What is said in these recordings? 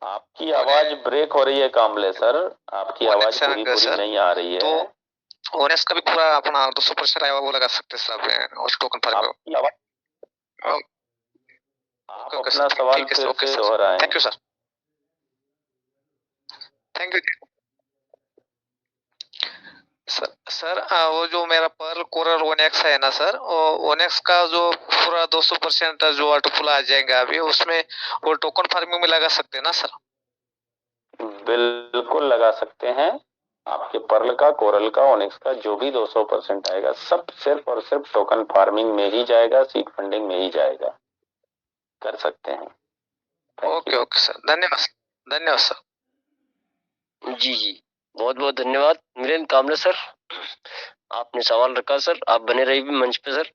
आपकी आवाज ब्रेक हो रही है कामले सर, आपकी आवाज पूरी नहीं आ रही है। तो ओनेक्स का भी पूरा अपना 200% आया वो लगा सकते हैं सर अपने उस टोकन फार्म में। आप अपना सवाल फिर से दोहराएं। Thank you sir. Thank you sir. वो जो मेरा पर्ल कोरल ओनेक्स है ना सर, ओनेक्स का जो पूरा 200% जो ऑटोफुल आ जाएगा अभी, उसमें वो टोकन फार्मिंग में लगा सकते हैं ना सर? बिल्कुल लगा सकते हैं। आपके पर्ल का, कोरल का, ओनिक्स का जो भी 200% आएगा सब सिर्फ और सिर्फ टोकन फार्मिंग में ही जाएगा, सीड फंडिंग में ही जाएगा। कर सकते हैं। ओके ओके सर, धन्यवाद धन्यवाद सर। जी जी, बहुत बहुत धन्यवाद वीरेंद्र कामले सर, आपने सवाल रखा सर, आप बने रहिए मंच पे सर।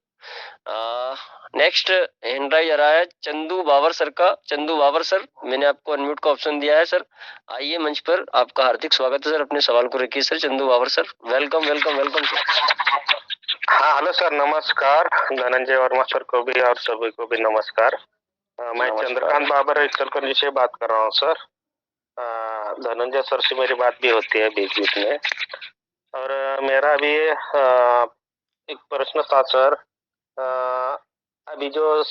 नेक्स्ट हैंड राइज आ रहा है चंदू बाबर सर का। चंदू बाबर सर, मैंने आपको अनम्यूट का ऑप्शन दिया है सर, आइए मंच पर, आपका हार्दिक स्वागत है सर, अपने सवाल को रखिए sir. Chandu Babar sir, welcome welcome welcome sir. हाँ हेलो सर, नमस्कार धनंजय वर्मा सर को भी और सभी को भी नमस्कार। मैं चंद्रकांत बाबर इचलकरंजी से बात कर रहा हूँ सर। धनंजय सर से मेरी बात भी होती है बीच बीच में, और मेरा अभी एक प्रश्न था सर। अभी जो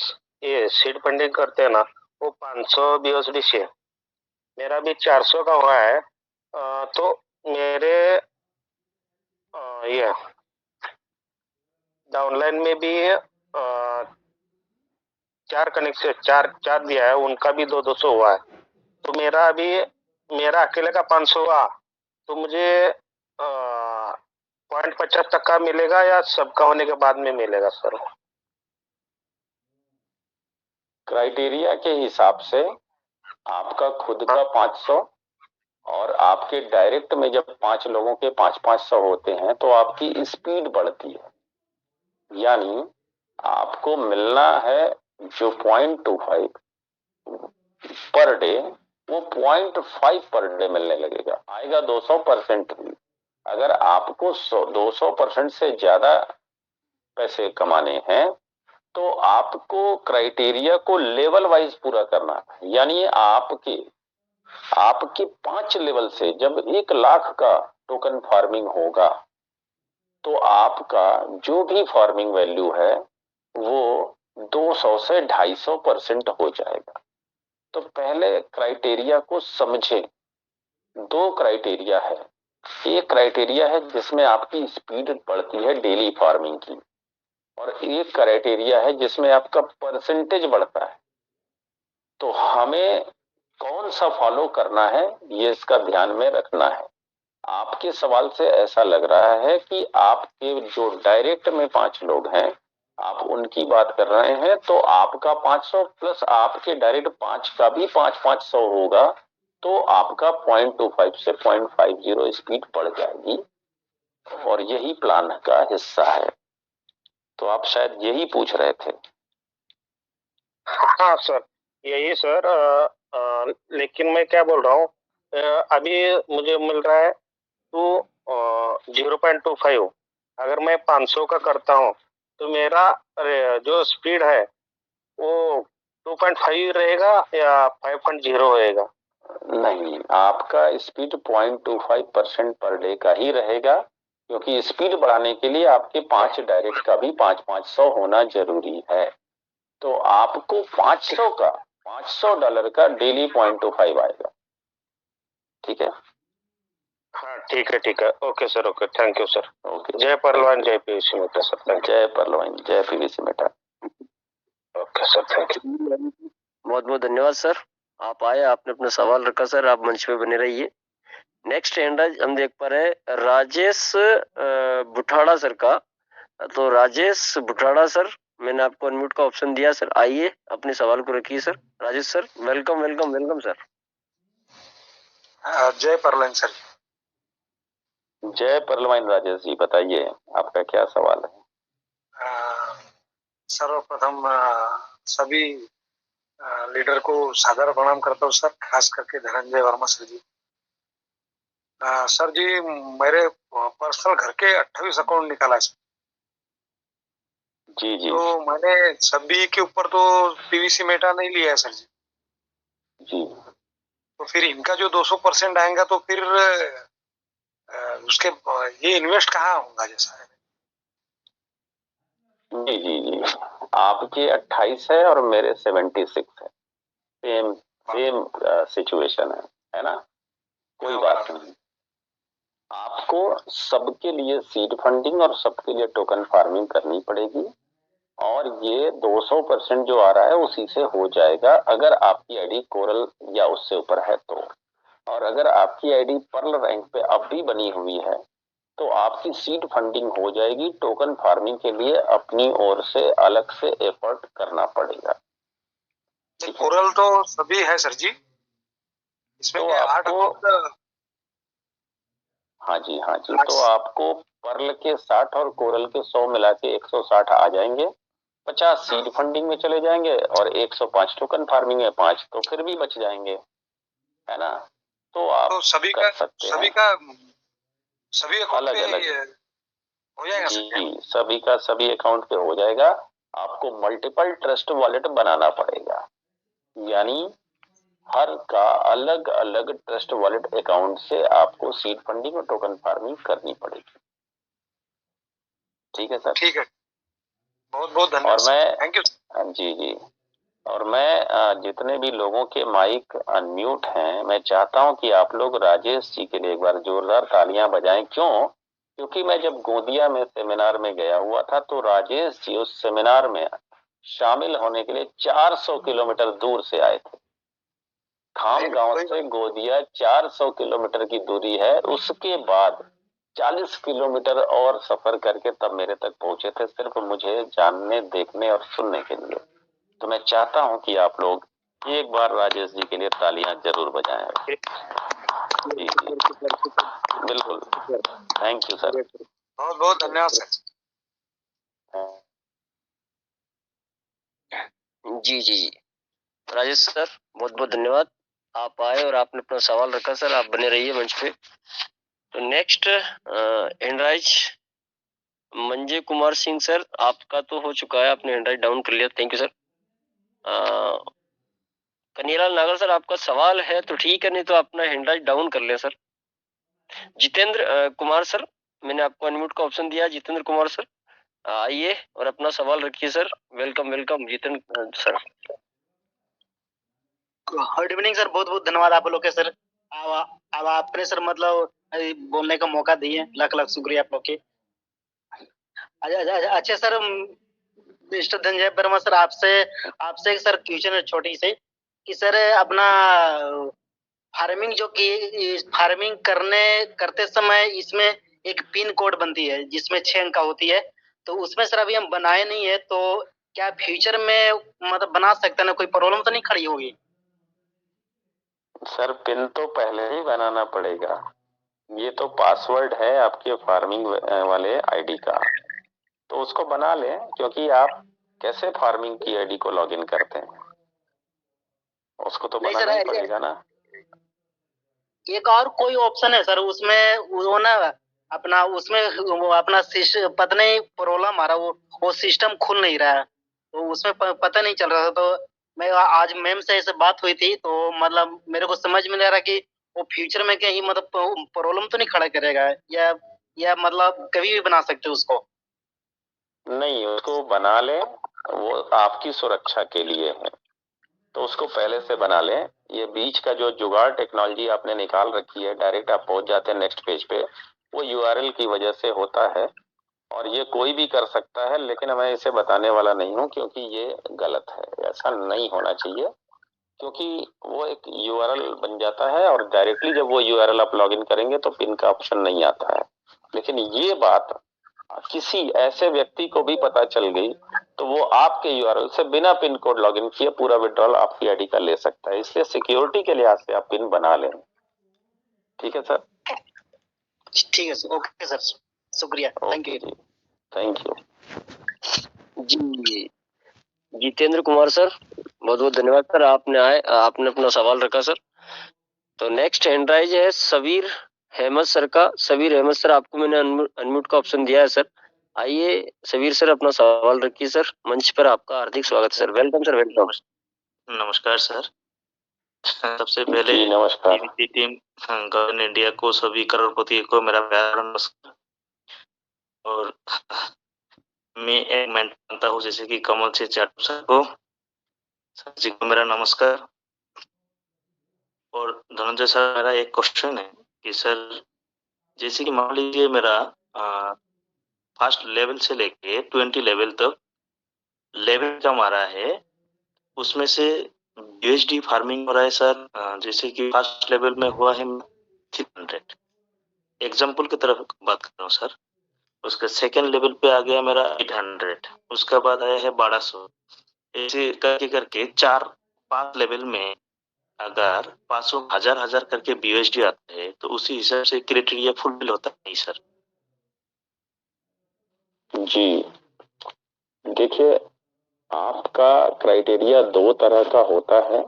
ये सीड फंडिंग करते हैं ना, वो 500 BUSD से, मेरा भी 400 का हुआ है। तो मेरे ये डाउनलाइन में भी 4 कनेक्शन, चार दिया है, उनका भी 200 हुआ है। तो मेरा अभी मेरा अकेले का 500 हुआ, तो मुझे 0.50 तक का मिलेगा या सबका होने के बाद में मिलेगा सर? क्राइटेरिया के हिसाब से आपका खुद का 500 और आपके डायरेक्ट में जब 5 लोगों के 500 होते हैं तो आपकी स्पीड बढ़ती है। यानी आपको मिलना है जो 0.25 पर डे, वो 0.5 पर डे मिलने लगेगा, आएगा 200% भी। अगर आपको 200% से ज्यादा पैसे कमाने हैं तो आपको क्राइटेरिया को लेवल वाइज पूरा करना है। यानी आपके 5 लेवल से जब 1 लाख का टोकन फार्मिंग होगा तो आपका जो भी फार्मिंग वैल्यू है वो 200 से 250% हो जाएगा। तो पहले क्राइटेरिया को समझें। 2 क्राइटेरिया है। एक क्राइटेरिया है जिसमें आपकी स्पीड बढ़ती है डेली फार्मिंग की, और एक क्राइटेरिया है जिसमें आपका परसेंटेज बढ़ता है। तो हमें कौन सा फॉलो करना है ये इसका ध्यान में रखना है। आपके सवाल से ऐसा लग रहा है कि आपके जो डायरेक्ट में 5 लोग हैं आप उनकी बात कर रहे हैं, तो आपका 500 प्लस आपके डायरेक्ट 5 का भी 500 होगा, तो आपका 0.25 से 0.50 स्पीड बढ़ जाएगी, और यही प्लान का हिस्सा है। तो आप शायद यही पूछ रहे थे। हाँ सर, यही सर। लेकिन मैं क्या बोल रहा हूँ, अभी मुझे मिल रहा है 0.25। अगर मैं 500 का करता हूँ तो मेरा जो स्पीड है वो 2.5 रहेगा या 5.0 रहेगा? नहीं, आपका स्पीड 0.25% पर डे का ही रहेगा, क्योंकि स्पीड बढ़ाने के लिए आपके 5 डायरेक्ट का भी 500 होना जरूरी है। तो आपको 500 का $500 का डेली 0.25 आएगा। ठीक है? हाँ ठीक है। Okay sir, okay, thank you sir. Okay, जय परलवान जय पीवीसी मेटा सर। जय परलवान जय PVC Meta. Okay sir, thank you. बहुत बहुत धन्यवाद सर, आप आए, आपने अपना सवाल रखा सर, आप मंच पे बने रहिए। नेक्स्ट हैंड राइज हम देख पा रहे हैं राजेश बुठाड़ा सर का। तो राजेश बुठाड़ा सर, मैंने आपको अनम्यूट का ऑप्शन दिया सर, आइए अपने सवाल को रखिए sir. Rajesh sir, welcome welcome welcome sir. जय परलवान सर। जय परलवान राजेश जी, बताइए आपका क्या सवाल है? सर्वप्रथम सभी लीडर को सादर प्रणाम करता हूँ सर, खास करके धनंजय वर्मा सर जी। सर जी, मेरे पर्सनल घर के 28 अकाउंट निकाला सर। जी जी। तो मैंने सभी के ऊपर तो पीवीसी मेटा नहीं लिया है सर जी। तो फिर इनका जो 200% आएगा तो फिर उसके ये इन्वेस्ट कहाँ होगा जैसा है? जी जी जी, आपके 28 है और मेरे 76 है, सेम सेम सिचुएशन है ना, कोई बात नहीं। आपको सबके लिए सीड फंडिंग और सबके लिए टोकन फार्मिंग करनी पड़ेगी, और ये 200% जो आ रहा है उसी से हो जाएगा अगर आपकी आईडी कोरल या उससे ऊपर है तो। और अगर आपकी आईडी पर्ल रैंक पे अब भी बनी हुई है तो आपकी सीड फंडिंग हो जाएगी। टोकन फार्मिंग के लिए अपनी ओर से अलग से एफर्ट करना पड़ेगा। कोरल तो सभी है सर जी, इसमें तो 8 आपको हाँ जी, तो आपको पर्ल के 60 और कोरल के 100 मिला के 160 आ जाएंगे। 50 सीड फंडिंग में चले जाएंगे और 105 टोकन फार्मिंग में, 5 तो फिर भी बच जाएंगे, है ना। तो आप तो सभी कर सकते हैं, सभी अकाउंट अलग अलग हो जाएगा जी, सभी का सभी अकाउंट पे हो जाएगा। आपको मल्टीपल ट्रस्ट वॉलेट बनाना पड़ेगा, यानी हर का अलग अलग ट्रस्ट वॉलेट अकाउंट से आपको सीड फंडिंग और टोकन फार्मिंग करनी पड़ेगी। ठीक है सर, ठीक है, बहुत बहुत धन्यवाद। और मैं थैंक यू जी जी, और मैं जितने भी लोगों के माइक अनम्यूट हैं, मैं चाहता हूं कि आप लोग राजेश जी के लिए एक बार जोरदार तालियां बजाएं। क्यों? क्योंकि मैं जब गोंदिया में सेमिनार में गया हुआ था तो राजेश जी उस सेमिनार में शामिल होने के लिए 400 किलोमीटर दूर से आए थे। खाम गांव से गोंदिया 400 किलोमीटर की दूरी है, उसके बाद 40 किलोमीटर और सफर करके तब मेरे तक पहुंचे थे, सिर्फ मुझे जानने, देखने और सुनने के लिए। तो मैं चाहता हूं कि आप लोग एक बार राजेश जी के लिए तालियां जरूर बजाएं। जी जी, बिल्कुल, थैंक यू सर, बहुत बहुत धन्यवाद सर। जी जी जी, राजेश सर बहुत बहुत धन्यवाद, आप आए और आपने अपना सवाल रखा। सर आप बने रहिए मंच पे। तो नेक्स्ट हैंडराइज मंजय कुमार सिंह सर, आपका तो हो चुका है, आपने हैंडराइज डाउन कर लिया, थैंक यू सर। कन्हैयालाल नागर सर, आपका सवाल है तो ठीक है, नहीं तो अपना हैंडराइज डाउन कर ले सर। जितेंद्र कुमार सर, मैंने आपको अनम्यूट का ऑप्शन दिया। जितेंद्र कुमार सर आइए और अपना सवाल रखिए sir. Welcome welcome Jitendra sir. Good evening sir, बहुत बहुत धन्यवाद आप लोग के सर। अब आपने सर मतलब बोलने का मौका दिए, लाख लाख शुक्रिया आप लोग के। अच्छा sir, mister Dhananjay Verma sir, आपसे एक सर क्वेश्चन है छोटी सी कि सर अपना फार्मिंग जो की फार्मिंग करते समय इसमें एक पिन कोड बनती है जिसमें 6 अंक होती है, तो उसमें सर अभी हम बनाए नहीं है, तो क्या फ्यूचर में मतलब बना सकते हैं ना, कोई प्रॉब्लम तो नहीं खड़ी होगी? सर पिन तो पहले ही बनाना पड़ेगा, ये तो पासवर्ड है आपके फार्मिंग वाले आईडी का, तो उसको बना लें। क्योंकि आप कैसे फार्मिंग की आईडी को लॉगिन करते हैं, उसको तो बनाना ही पड़ेगा ना। एक और कोई ऑप्शन है सर उसमें, वो ना अपना उसमें वो अपना पता नहीं प्रॉब्लम आ रहा, वो सिस्टम खुल नहीं रहा है, तो उसमें पता नहीं चल रहा था। तो मैं आज मैम से ऐसे बात हुई थी, तो मतलब मेरे को समझ में नहीं आ रहा कि वो फ्यूचर में कहीं मतलब प्रॉब्लम तो नहीं खड़ा करेगा, या मतलब कभी भी बना सकते हो उसको? नहीं, उसको बना लें, वो आपकी सुरक्षा के लिए है, तो उसको पहले से बना लें। ये बीच का जो जुगाड़ टेक्नोलॉजी आपने निकाल रखी है, डायरेक्ट आप पहुंच जाते हैं नेक्स्ट पेज पे, वो यूआरएल की वजह से होता है, और ये कोई भी कर सकता है, लेकिन मैं इसे बताने वाला नहीं हूं क्योंकि ये गलत है, ऐसा नहीं होना चाहिए। क्योंकि वो एक यूआरएल बन जाता है और डायरेक्टली जब वो यूआरएल आप लॉगिन करेंगे तो पिन का ऑप्शन नहीं आता है। लेकिन ये बात किसी ऐसे व्यक्ति को भी पता चल गई तो वो आपके यूआरएल से बिना पिन कोड लॉगिन किए पूरा विड्रॉल आपकी आईडी का ले सकता है। इसलिए सिक्योरिटी के लिहाज से आप पिन बना लें। ठीक है सर? ठीक है सर, ओके सर, शुक्रिया, thank you. Thank you ji. Jitendra Kumar sir बहुत बहुत धन्यवाद सर, आपने आपने अपना सवाल रखा सर। तो नेक्स्ट हैंडराइज है सबीर अहमद सर का। सबीर अहमद सर, आपको मैंने अनम्यूट का ऑप्शन दिया है सर। आइए सबीर सर, अपना सवाल रखिए सर। मंच पर आपका हार्दिक स्वागत है सर। Welcome sir, welcome. नमस्कार सर। सबसे पहले जी नमस्कार। DVC टीम, गवर्न इंडिया को, सभी करोड़पति को मेरा प्यार नमस्कार। और मैं एक मानता हूँ जैसे कि कमल से चाटू सर को, सर जी को मेरा नमस्कार। और धनंजय सर, मेरा एक क्वेश्चन है कि सर जैसे कि मान लीजिए मेरा फर्स्ट लेवल से लेके 20 लेवल तक लेवल का मारा है, उसमें से USD फार्मिंग हो रहा है सर। जैसे कि फर्स्ट लेवल में हुआ है 300, एग्जाम्पल की तरफ बात कर रहा हूँ सर। उसका सेकेंड लेवल पे आ गया मेरा 800, उसका बाद आया है 1200। ऐसे करके करके 4-5 लेवल में अगर 500 हजार करके BUSD आता है तो उसी हिसाब से क्राइटेरिया फुलफिल होता नहीं सर। जी देखिए, आपका क्राइटेरिया दो तरह का होता है,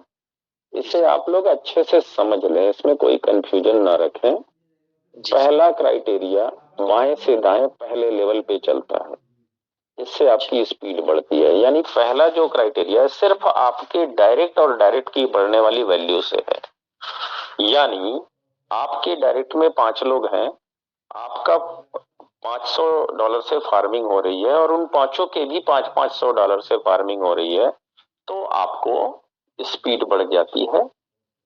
इसे आप लोग अच्छे से समझ लें, इसमें कोई कंफ्यूजन ना रखें। पहला क्राइटेरिया बाएं से दाएं पहले लेवल पे चलता है, इससे आपकी स्पीड बढ़ती है। यानी पहला जो क्राइटेरिया है सिर्फ आपके डायरेक्ट और डायरेक्ट की बढ़ने वाली वैल्यू से है। यानी आपके डायरेक्ट में 5 लोग हैं, आपका $500 से फार्मिंग हो रही है और उन पांचों के भी $500 से फार्मिंग हो रही है, तो आपको स्पीड बढ़ जाती है,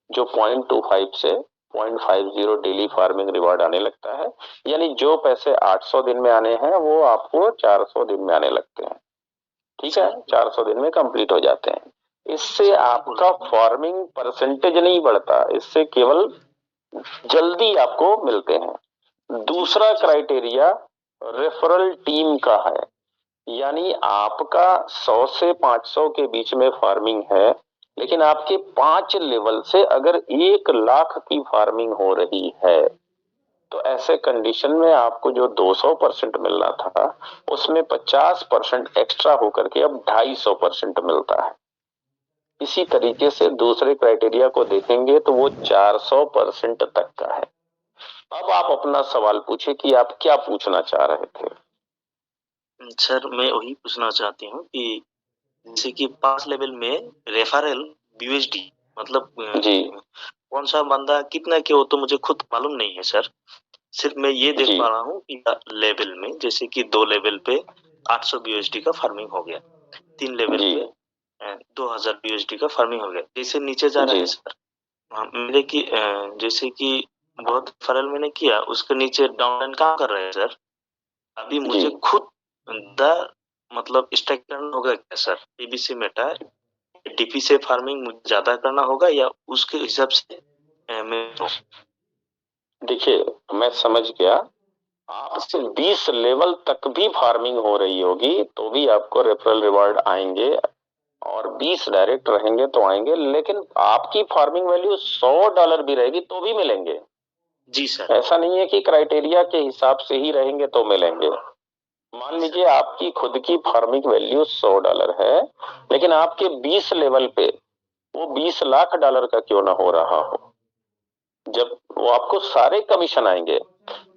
जो 0.25 से 0.50 डेली फार्मिंग रिवार्ड आने लगता है। यानी जो पैसे 800 दिन में आने हैं वो आपको 400 दिन में आने लगते हैं। ठीक है, 400 दिन में कंप्लीट हो जाते हैं। इससे आपका फार्मिंग परसेंटेज नहीं बढ़ता, इससे केवल जल्दी आपको मिलते हैं। दूसरा क्राइटेरिया रेफरल टीम का है, यानी आपका 100 से 500 के बीच में फार्मिंग है, लेकिन आपके 5 लेवल से अगर 1 लाख की फार्मिंग हो रही है, तो ऐसे कंडीशन में आपको जो 200% मिल रहा था उसमें 50% एक्स्ट्रा होकर के अब 250% मिलता है। इसी तरीके से दूसरे क्राइटेरिया को देखेंगे तो वो 400% तक का है। अब आप अपना सवाल पूछे कि आप क्या पूछना चाह रहे थे। सर मैं वही पूछना चाहती हूँ कि जैसे कि 5 लेवल में रेफरल BUSD मतलब जी कौन सा बंदा कितना के हो तो मुझे खुद मालूम नहीं है सर। सिर्फ मैं ये देख पा रहा हूँ कि लेवल में जैसे कि 2 लेवल पे 800 BUSD का फार्मिंग हो गया, 3 लेवल पे 2000 BUSD का फार्मिंग हो गया। जैसे नीचे जा रहा है सर, मेरे की जैसे कि बहुत रेफरल मैंने किया, उसके नीचे डाउनलाइन काम कर रहे हैं सर। अभी मुझे खुद मतलब स्टैक करना होगा क्या सर? PBC मेटा DP से फार्मिंग मुझे ज्यादा करना होगा या उसके हिसाब से मैं तो देखिए, मैं समझ गया। आपसे 20 लेवल तक भी फार्मिंग हो रही होगी तो भी आपको रेफरल रिवार्ड आएंगे, और 20 डायरेक्ट रहेंगे तो आएंगे, लेकिन आपकी फार्मिंग वैल्यू $100 भी रहेगी तो भी मिलेंगे। जी सर। ऐसा नहीं है कि क्राइटेरिया के हिसाब से ही रहेंगे तो मिलेंगे। मान लीजिए आपकी खुद की फार्मिंग वैल्यू $100 है, लेकिन आपके 20 लेवल पे वो $20 लाख का क्यों ना हो रहा हो, जब वो आपको सारे कमीशन आएंगे।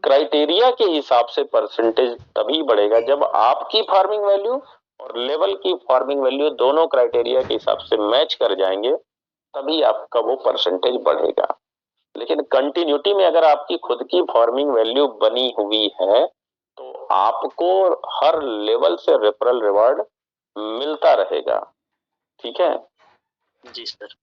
क्राइटेरिया के हिसाब से परसेंटेज तभी बढ़ेगा जब आपकी फार्मिंग वैल्यू और लेवल की फार्मिंग वैल्यू दोनों क्राइटेरिया के हिसाब से मैच कर जाएंगे, तभी आपका वो परसेंटेज बढ़ेगा। लेकिन कंटिन्यूटी में अगर आपकी खुद की फार्मिंग वैल्यू बनी हुई है तो आपको हर लेवल से रेफरल रिवार्ड मिलता रहेगा। ठीक है जी सर।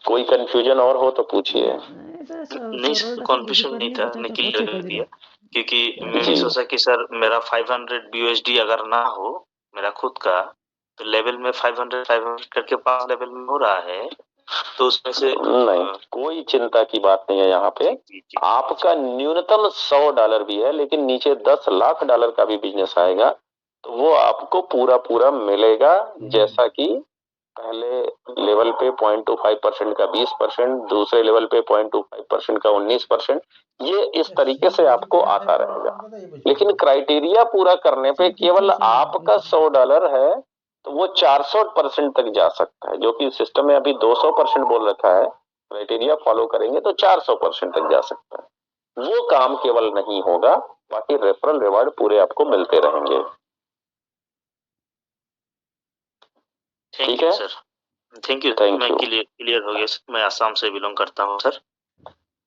कोई कंफ्यूजन और हो तो पूछिए। नहीं सर, कन्फ्यूजन नहीं था, मैं क्लियर कर दिया। क्योंकि मैंने सोचा कि सर मेरा 500 BUSD अगर ना हो मेरा खुद का, तो लेवल में 500 करके 5 लेवल में हो रहा है, तो उसमें से नहीं, कोई चिंता की बात नहीं है। यहाँ पे आपका न्यूनतम $100 भी है, लेकिन नीचे $10 लाख का भी बिजनेस आएगा तो वो आपको पूरा पूरा मिलेगा। जैसा कि पहले लेवल पे 0.25% का 20%, दूसरे लेवल पे 0.25% का 19%, ये इस तरीके से आपको आता रहेगा। लेकिन क्राइटेरिया पूरा करने पे केवल आपका $100 है तो वो 400% तक जा सकता है, जो कि सिस्टम में अभी 200% बोल रखा है। क्राइटेरिया फॉलो करेंगे तो 400% तक जा सकता है। वो काम केवल नहीं होगा, बाकी रेफरल रिवार्ड पूरे आपको मिलते रहेंगे। ठीक है सर। Thank you. Thank मैं you. क्लियर हो गया सर। मैं आसाम से बिलोंग करता हूँ सर।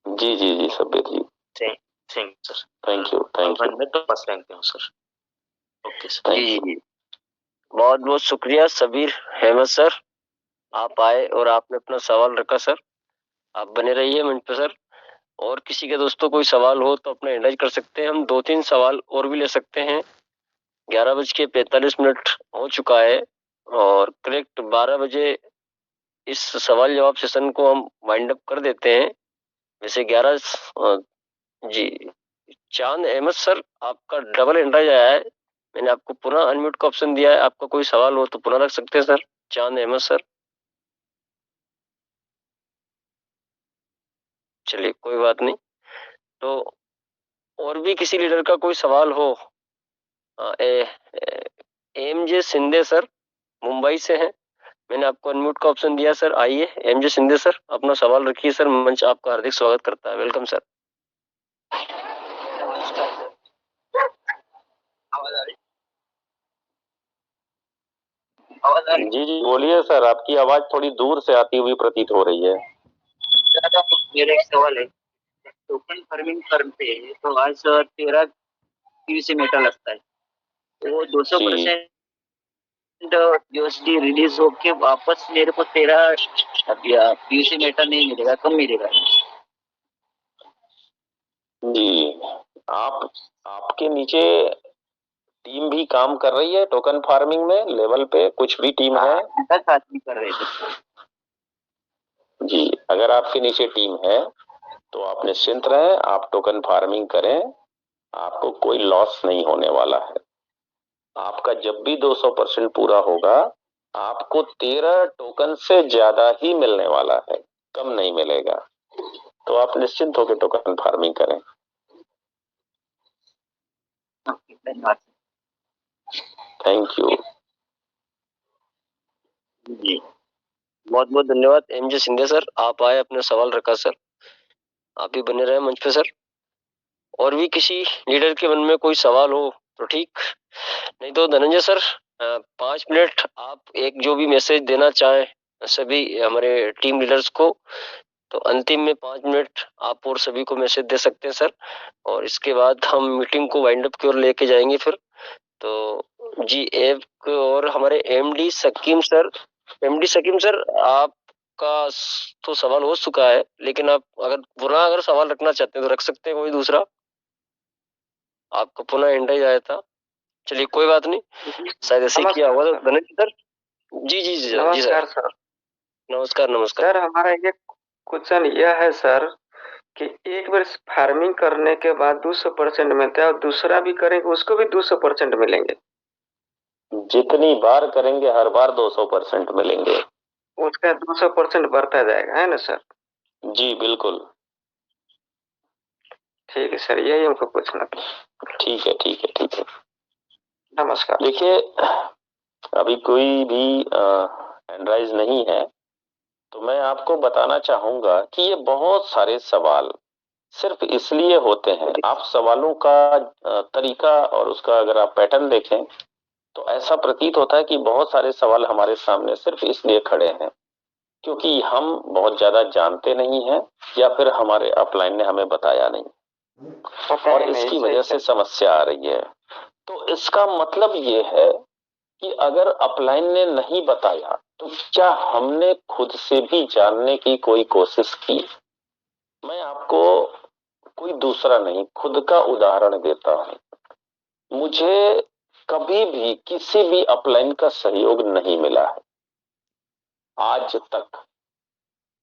जी जी जी Sabbir ji, thank you sir. Thank you thank you. मैं तो पास रैंक में हूँ सर। Okay sir. Thank जी जी, बहुत बहुत शुक्रिया सबीर अहमद सर, आप आए और आपने अपना सवाल रखा सर। आप बने रहिए मंच पे सर। और किसी के दोस्तों कोई सवाल हो तो अपना हैंडराइज कर सकते हैं, हम 2-3 सवाल और भी ले सकते हैं। 11:45 हो चुका है और करेक्ट 12 बजे इस सवाल जवाब सेशन को हम वाइंड अप कर देते हैं। वैसे 11 जी, चांद अहमद सर आपका डबल हैंडराइज आया है, मैंने आपको पुनः अनम्यूट का ऑप्शन दिया है, आपका कोई सवाल हो तो पुनः रख सकते हैं सर चांद अहमद सर। चलिए कोई बात नहीं, तो और भी किसी लीडर का कोई सवाल हो। M J Sindhe sir Mumbai से हैं, मैंने आपको अनम्यूट का ऑप्शन दिया सर। आइए एम जे सिंधे सर, अपना सवाल रखिए सर, मंच आपका हार्दिक स्वागत करता है। Welcome sir. जी जी बोलिए सर, आपकी आवाज थोड़ी दूर से आती हुई प्रतीत हो रही है। मेरा एक सवाल है, टोकन फार्मिंग करते हैं तो आज 13 पीयूसी मेटा लगता है, वो 200% यूएसडी रिलीज होके वापस मेरे को 13 पीयूसी मेटा नहीं मिलेगा, कम मिलेगा। जी, आपके नीचे टीम भी काम कर रही है टोकन फार्मिंग में, लेवल पे कुछ भी टीम है? 10 आदमी कर रहे थे। जी, अगर आपके नीचे टीम है तो आप निश्चिंत रहें, आप टोकन फार्मिंग करें, आपको कोई लॉस नहीं होने वाला है। आपका जब भी 200% पूरा होगा, आपको 13 टोकन से ज्यादा ही मिलने वाला है, कम नहीं मिलेगा। तो आप निश्चिंत होकर टोकन फार्मिंग करें। धन्यवाद। थैंक यू जी, बहुत बहुत धन्यवाद एम जे सिंधे सर, आप आए, अपना सवाल रखा सर। आप ही बने रहे मंच पे सर। और भी किसी लीडर के मन में कोई सवाल हो तो ठीक, नहीं तो धनंजय सर 5 मिनट आप एक जो भी मैसेज देना चाहें सभी हमारे टीम लीडर्स को, तो अंतिम में 5 मिनट आप और सभी को मैसेज दे सकते हैं सर, और इसके बाद हम मीटिंग को वाइंड अप की ओर लेके जाएंगे फिर। तो जी, एक और हमारे एमडी सकीम सर, आपका तो सवाल हो चुका है, लेकिन आप अगर सवाल रखना चाहते हैं तो रख सकते हैं, कोई दूसरा। आपका पुनः एंड्राइज आया था, चलिए कोई बात नहीं, शायद ऐसे ही किया होगा। तो धनंजय सर जी जी जी जी सर। सर नमस्कार नमस्कार सर, हमारा ये क्वेश्चन यह है सर कि एक बार फार्मिंग करने के बाद 200% मिलता है और दूसरा भी करेंगे उसको भी 200% मिलेंगे? जितनी बार करेंगे हर बार 200% मिलेंगे। उसका 200% बढ़ता जाएगा, है ना सर? जी बिल्कुल। ठीक है सर, यही हमको पूछना था। ठीक है ठीक है ठीक है, नमस्कार। देखिए, अभी कोई भी एंड्राइज नहीं है, तो मैं आपको बताना चाहूंगा कि ये बहुत सारे सवाल सिर्फ इसलिए होते हैं, आप सवालों का तरीका और उसका अगर आप पैटर्न देखें तो ऐसा प्रतीत होता है कि बहुत सारे सवाल हमारे सामने सिर्फ इसलिए खड़े हैं क्योंकि हम बहुत ज्यादा जानते नहीं हैं या फिर हमारे अपलाइन ने हमें बताया नहीं और इसकी वजह से समस्या आ रही है। तो इसका मतलब ये है कि अगर अपलाइन ने नहीं बताया तो क्या हमने खुद से भी जानने की कोई कोशिश की? मैं आपको कोई दूसरा नहीं, खुद का उदाहरण देता हूं। मुझे कभी भी किसी भी अपलाइन का सहयोग नहीं मिला है, आज तक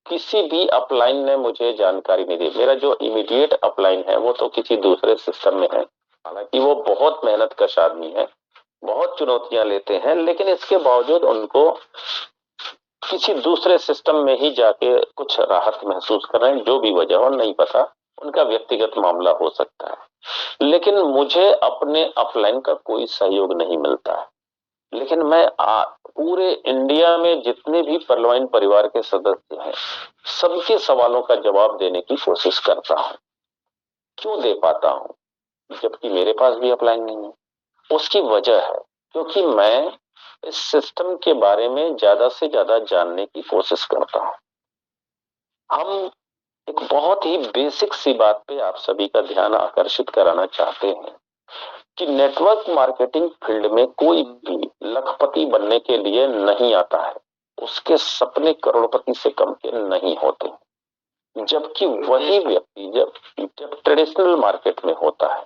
किसी भी अपलाइन ने मुझे जानकारी नहीं दी। मेरा जो इमीडिएट अपलाइन है वो तो किसी दूसरे सिस्टम में है, हालांकि वो बहुत मेहनत कश आदमी है, बहुत चुनौतियां लेते हैं, लेकिन इसके बावजूद उनको किसी दूसरे सिस्टम में ही जाके कुछ राहत महसूस कर रहे हैं। जो भी वजह हो नहीं पता, उनका व्यक्तिगत मामला हो सकता है, लेकिन मुझे अपने अपलाइन का कोई सहयोग नहीं मिलता है। लेकिन मैं पूरे इंडिया में जितने भी परलवाइन परिवार के सदस्य हैं सबके सवालों का जवाब देने की कोशिश करता हूं। क्यों दे पाता हूं जबकि मेरे पास भी अपलाइन नहीं है? उसकी वजह है क्योंकि मैं इस सिस्टम के बारे में ज्यादा से ज्यादा जानने की कोशिश करता हूं। हम एक बहुत ही बेसिक सी बात पे आप सभी का ध्यान आकर्षित कराना चाहते हैं कि नेटवर्क मार्केटिंग फील्ड में कोई भी लखपति बनने के लिए नहीं आता है, उसके सपने करोड़पति से कम के नहीं होते। जबकि वही व्यक्ति जब ट्रेडिशनल मार्केट में होता है,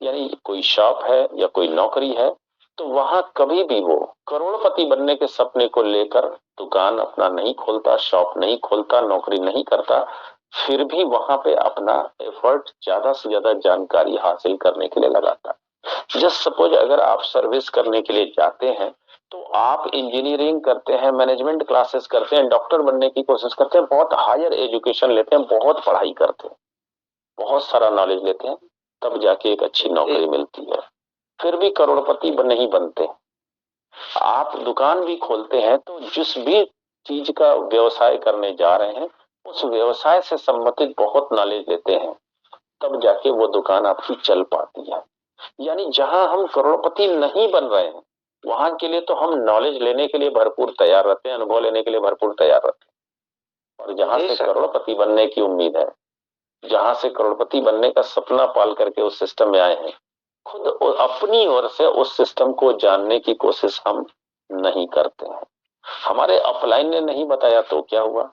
यानी कोई शॉप है या कोई नौकरी है, तो वहां कभी भी वो करोड़पति बनने के सपने को लेकर दुकान अपना नहीं खोलता, शॉप नहीं खोलता, नौकरी नहीं करता, फिर भी वहां पे अपना एफर्ट ज्यादा से ज्यादा जानकारी हासिल करने के लिए लगाता है। जस्ट सपोज अगर आप सर्विस करने के लिए जाते हैं तो आप इंजीनियरिंग करते हैं, मैनेजमेंट क्लासेस करते हैं, डॉक्टर बनने की कोशिश करते हैं, बहुत हायर एजुकेशन लेते हैं, बहुत पढ़ाई करते हैं, बहुत सारा नॉलेज लेते हैं, तब जाके एक अच्छी नौकरी मिलती है, फिर भी करोड़पति नहीं बनते। आप दुकान भी खोलते हैं तो जिस भी चीज का व्यवसाय करने जा रहे हैं उस व्यवसाय से संबंधित बहुत नॉलेज लेते हैं, तब जाके वो दुकान आपकी चल पाती है। यानी जहां हम करोड़पति नहीं बन रहे हैं वहां के लिए तो हम नॉलेज लेने के लिए भरपूर तैयार रहते हैं, अनुभव लेने के लिए भरपूर तैयार रहते हैं। और जहां से करोड़पति बनने की उम्मीद है, जहां से करोड़पति बनने का सपना पाल करके उस सिस्टम में आए हैं, खुद अपनी ओर से उस सिस्टम को जानने की कोशिश हम नहीं करते हैं। हमारे अपलाइन ने नहीं बताया तो क्या हुआ?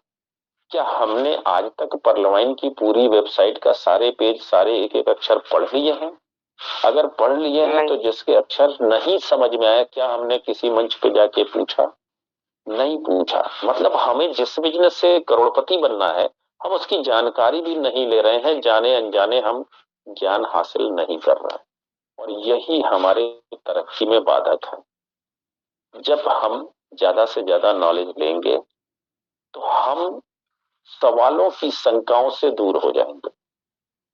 क्या हमने आज तक परलवाइन की पूरी वेबसाइट का सारे पेज, सारे एक एक अक्षर पढ़ लिए हैं? अगर पढ़ लिए हैं तो जिसके अक्षर नहीं समझ में आया, क्या हमने किसी मंच पे जाके पूछा? नहीं पूछा। मतलब हमें जिस बिजनेस से करोड़पति बनना है हम उसकी जानकारी भी नहीं ले रहे हैं, जाने अनजाने हम ज्ञान हासिल नहीं कर रहे हैं, और यही हमारे तरक्की में बाधक है। जब हम ज्यादा से ज्यादा नॉलेज लेंगे तो हम सवालों की शंकाओं से दूर हो जाएंगे,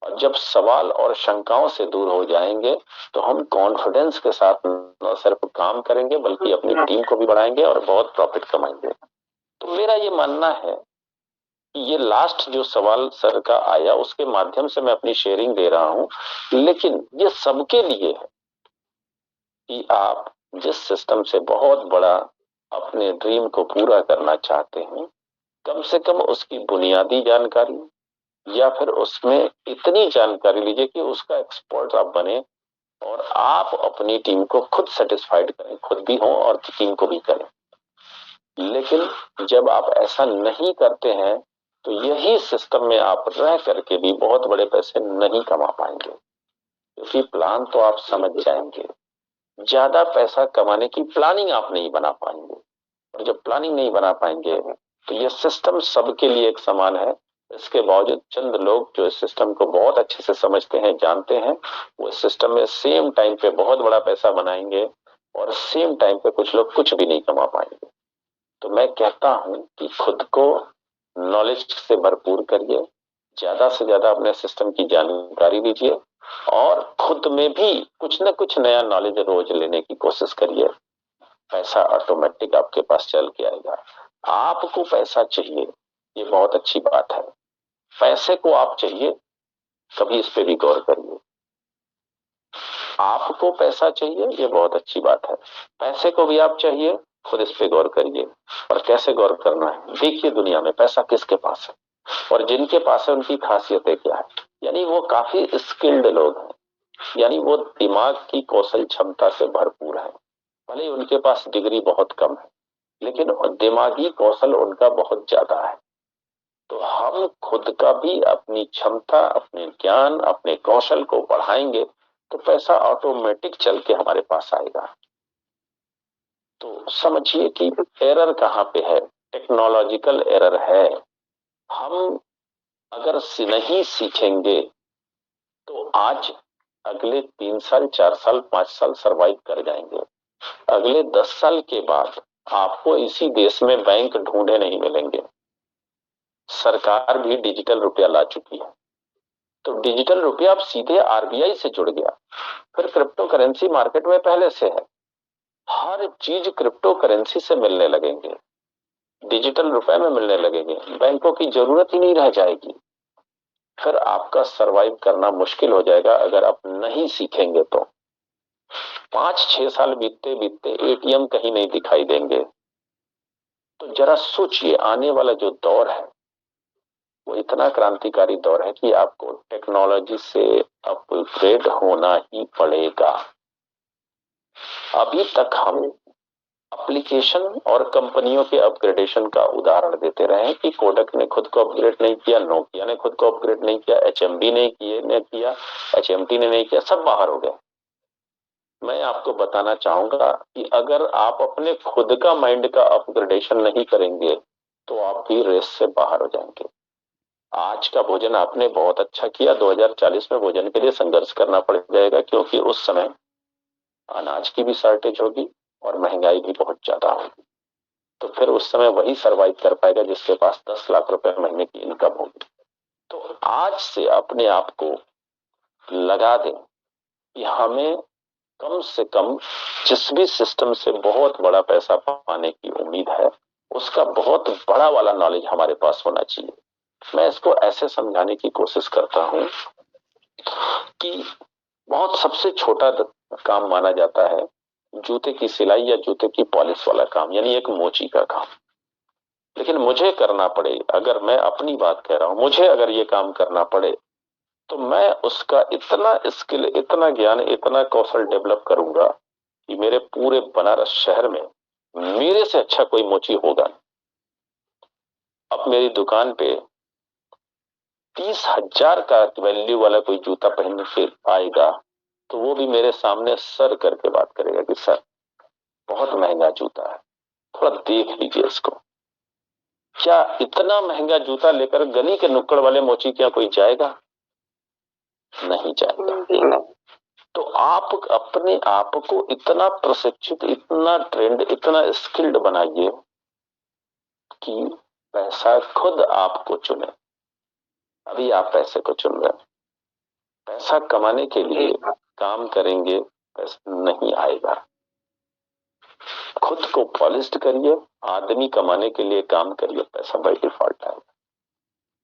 और जब सवाल और शंकाओं से दूर हो जाएंगे तो हम कॉन्फिडेंस के साथ न सिर्फ काम करेंगे बल्कि अपनी टीम को भी बढ़ाएंगे और बहुत प्रॉफिट कमाएंगे। तो मेरा ये मानना है कि ये लास्ट जो सवाल सर का आया उसके माध्यम से मैं अपनी शेयरिंग दे रहा हूं, लेकिन ये सबके लिए है कि आप जिस सिस्टम से बहुत बड़ा अपने ड्रीम को पूरा करना चाहते हैं, कम से कम उसकी बुनियादी जानकारी या फिर उसमें इतनी जानकारी लीजिए कि उसका एक्सपर्ट आप बने और आप अपनी टीम को खुद सेटिस्फाइड करें, खुद भी हो और टीम को भी करें। लेकिन जब आप ऐसा नहीं करते हैं तो यही सिस्टम में आप रह करके भी बहुत बड़े पैसे नहीं कमा पाएंगे, क्योंकि प्लान तो आप समझ जाएंगे, ज्यादा पैसा कमाने की प्लानिंग आप नहीं बना पाएंगे, और जब प्लानिंग नहीं बना पाएंगे तो यह सिस्टम सबके लिए एक समान है। इसके बावजूद चंद लोग जो इस सिस्टम को बहुत अच्छे से समझते हैं, जानते हैं, वो इस सिस्टम में सेम टाइम पे बहुत बड़ा पैसा बनाएंगे और सेम टाइम पे कुछ लोग कुछ भी नहीं कमा पाएंगे। तो मैं कहता हूं कि खुद को नॉलेज से भरपूर करिए, ज्यादा से ज्यादा अपने सिस्टम की जानकारी लीजिए और खुद में भी कुछ न कुछ नया नॉलेज रोज लेने की कोशिश करिए। पैसा ऑटोमेटिक आपके पास चल के आएगा। आपको पैसा चाहिए, ये बहुत अच्छी बात है। पैसे को आप चाहिए, कभी इस पे भी गौर करिए। आपको पैसा चाहिए, ये बहुत अच्छी बात है। पैसे को भी आप चाहिए, खुद इस पे गौर करिए। और कैसे गौर करना है? देखिए दुनिया में पैसा किसके पास है और जिनके पास है उनकी खासियतें क्या है। यानी वो काफी स्किल्ड लोग हैं, यानी वो दिमाग की कौशल क्षमता से भरपूर है। भले ही उनके पास डिग्री बहुत कम है लेकिन दिमागी कौशल उनका बहुत ज्यादा है। तो हम खुद का भी अपनी क्षमता, अपने ज्ञान, अपने कौशल को बढ़ाएंगे तो पैसा ऑटोमेटिक चल के हमारे पास आएगा। तो समझिए कि एरर कहाँ पे है, टेक्नोलॉजिकल एरर है। हम अगर नहीं सीखेंगे तो आज अगले 3 साल, 4 साल, 5 साल सरवाइव कर जाएंगे। अगले 10 साल के बाद आपको इसी देश में बैंक ढूंढे नहीं मिलेंगे। सरकार भी डिजिटल रुपया ला चुकी है, तो डिजिटल रुपया अब सीधे आरबीआई से जुड़ गया। फिर क्रिप्टो करेंसी मार्केट में पहले से है, हर चीज क्रिप्टो करेंसी से मिलने लगेंगे, डिजिटल रुपए में मिलने लगेंगे, बैंकों की जरूरत ही नहीं रह जाएगी। फिर आपका सरवाइव करना मुश्किल हो जाएगा अगर आप नहीं सीखेंगे तो। 5-6 साल बीतते बीतते एटीएम कहीं नहीं दिखाई देंगे। तो जरा सोचिए, आने वाला जो दौर है वो इतना क्रांतिकारी दौर है कि आपको टेक्नोलॉजी से अपग्रेड होना ही पड़ेगा। अभी तक हम एप्लीकेशन और कंपनियों के अपग्रेडेशन का उदाहरण देते रहे कि कोडक ने खुद को अपग्रेड नहीं किया, नोकिया ने खुद को अपग्रेड नहीं किया, एचएमडी ने किया, एचएमटी ने नहीं किया, सब बाहर हो गए। मैं आपको बताना चाहूंगा कि अगर आप अपने खुद का माइंड का अपग्रेडेशन नहीं करेंगे तो आप भी रेस से बाहर हो जाएंगे। आज का भोजन आपने बहुत अच्छा किया, 2040 में भोजन के लिए संघर्ष करना पड़ जाएगा, क्योंकि उस समय अनाज की भी शॉर्टेज होगी और महंगाई भी बहुत ज्यादा होगी। तो फिर उस समय वही सरवाइव कर पाएगा जिसके पास 10 लाख रुपए महीने की इनकम होगी। तो आज से अपने आप को लगा दें कि हमें कम से कम जिस भी सिस्टम से बहुत बड़ा पैसा पाने की उम्मीद है उसका बहुत बड़ा वाला नॉलेज हमारे पास होना चाहिए। मैं इसको ऐसे समझाने की कोशिश करता हूं कि बहुत सबसे छोटा काम माना जाता है जूते की सिलाई या जूते की पॉलिश वाला काम, यानी एक मोची का काम। लेकिन मुझे करना पड़े, अगर मैं अपनी बात कह रहा हूं, मुझे अगर ये काम करना पड़े तो मैं उसका इतना स्किल, इतना ज्ञान, इतना कौशल डेवलप करूंगा कि मेरे पूरे बनारस शहर में मेरे से अच्छा कोई मोची होगा नहीं। अब मेरी दुकान पे 30,000 का वैल्यू वाला कोई जूता पहनने के आएगा तो वो भी मेरे सामने सर करके बात करेगा कि सर बहुत महंगा जूता है, थोड़ा देख लीजिए इसको। क्या इतना महंगा जूता लेकर गली के नुक्कड़ वाले मोची क्या कोई जाएगा? नहीं जाएगा। तो आप अपने आप को इतना प्रशिक्षित, इतना ट्रेंड, इतना स्किल्ड बनाइए कि पैसा खुद आपको चुने। अभी आप पैसे को चुन रहे हैं, पैसा कमाने के लिए काम करेंगे, पैसा नहीं आएगा। खुद को पॉलिश्ड करिए, आदमी कमाने के लिए काम करिए, पैसा बाय डिफॉल्ट आएगा।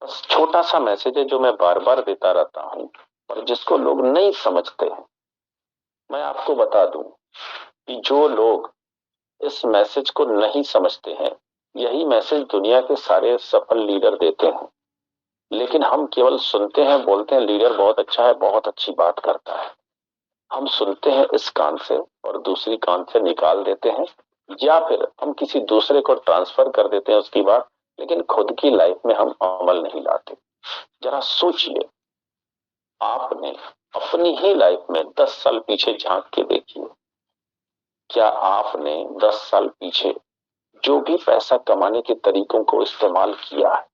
बस छोटा सा मैसेज है जो मैं बार बार देता रहता हूं पर जिसको लोग नहीं समझते हैं। मैं आपको बता दूं कि जो लोग इस मैसेज को नहीं समझते हैं, यही मैसेज दुनिया के सारे सफल लीडर देते हैं। लेकिन हम केवल सुनते हैं, बोलते हैं लीडर बहुत अच्छा है, बहुत अच्छी बात करता है। हम सुनते हैं इस कान से और दूसरी कान से निकाल देते हैं, या फिर हम किसी दूसरे को ट्रांसफर कर देते हैं उसकी बात, लेकिन खुद की लाइफ में हम अमल नहीं लाते। जरा सोचिए, आपने अपनी ही लाइफ में 10 साल पीछे झांक के देखिए, क्या आपने 10 साल पीछे जो भी पैसा कमाने के तरीकों को इस्तेमाल किया है,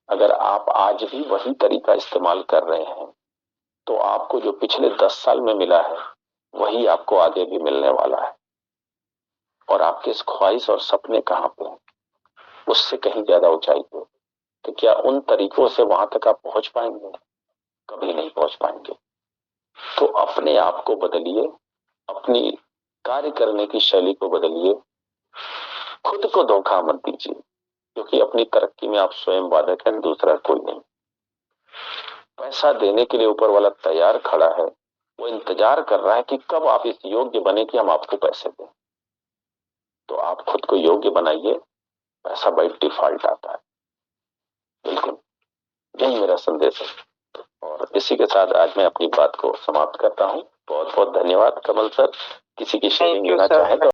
अगर आप आज भी वही तरीका इस्तेमाल कर रहे हैं तो आपको जो पिछले 10 साल में मिला है वही आपको आगे भी मिलने वाला है। और आपके ख्वाहिश और सपने कहाँ पे हैं? उससे कहीं ज्यादा ऊंचाई पे। तो क्या उन तरीकों से वहां तक आप पहुंच पाएंगे? कभी नहीं पहुंच पाएंगे। तो अपने आप को बदलिए, अपनी कार्य करने की शैली को बदलिए, खुद को धोखा मत दीजिए, क्योंकि अपनी तरक्की में आप स्वयं बाधक हैं, दूसरा कोई नहीं। पैसा देने के लिए ऊपर वाला तैयार खड़ा है, वो इंतजार कर रहा है कि कब आप इस योग्य बने कि हम आपको पैसे दें। तो आप खुद को योग्य बनाइए, पैसा बाय डिफॉल्ट आता है। बिल्कुल यही मेरा संदेश है। और इसी के साथ आज मैं अपनी बात को समाप्त करता हूँ। बहुत बहुत धन्यवाद कमल सर। किसी की शेयरिंग लेना चाहे तो